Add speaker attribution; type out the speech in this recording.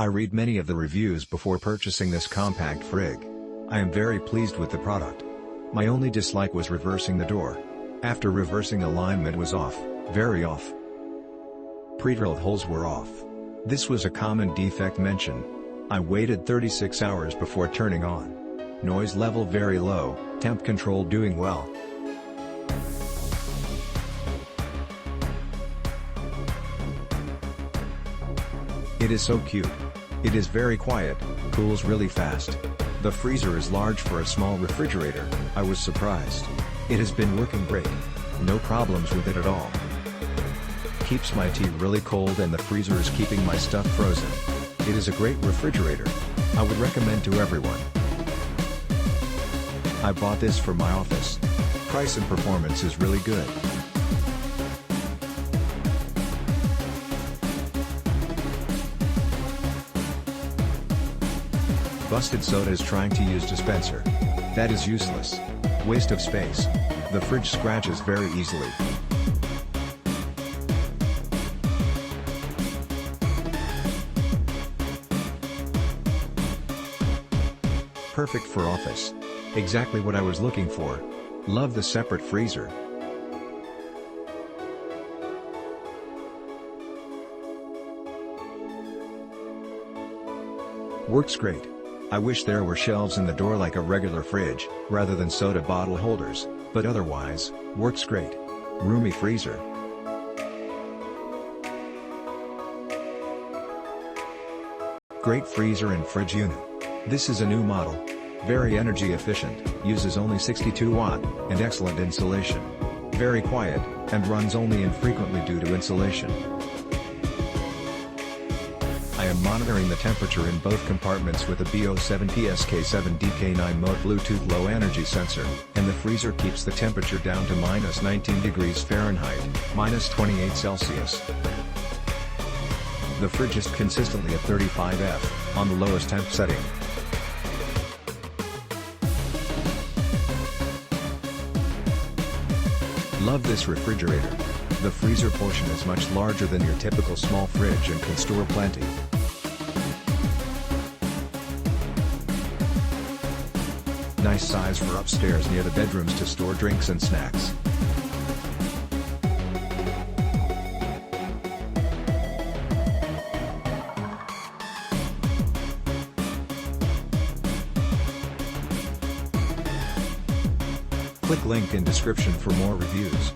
Speaker 1: I read many of the reviews before purchasing this compact frig. I am very pleased with the product. My only dislike was reversing the door. After reversing, alignment was off, very off. Pre-drilled holes were off. This was a common defect mentioned. I waited 36 hours before turning on. Noise level very low, temp control doing well. It is so cute. It is very quiet, cools really fast. The freezer is large for a small refrigerator. I was surprised. It has been working great. No problems with it at all. Keeps my tea really cold and the freezer is keeping my stuff frozen. It is a great refrigerator. I would recommend to everyone. I bought this for my office. Price and performance is really good. Busted soda is trying to use dispenser. That is useless. Waste of space. The fridge scratches very easily. Perfect for office. Exactly what I was looking for. Love the separate freezer. Works great. I wish there were shelves in the door like a regular fridge, rather than soda bottle holders, but otherwise, works great. Roomy freezer. Great freezer and fridge unit. This is a new model. Very energy efficient, uses only 62 watt, and excellent insulation. Very quiet, and runs only infrequently due to insulation. I am monitoring the temperature in both compartments with a BO7PSK7DK9 mode Bluetooth low energy sensor, and the freezer keeps the temperature down to -19 degrees Fahrenheit, -28 Celsius. The fridge is consistently at 35 F, on the lowest temp setting. Love this refrigerator. The freezer portion is much larger than your typical small fridge and can store plenty. Nice size for upstairs near the bedrooms to store drinks and snacks. Click link in description for more reviews.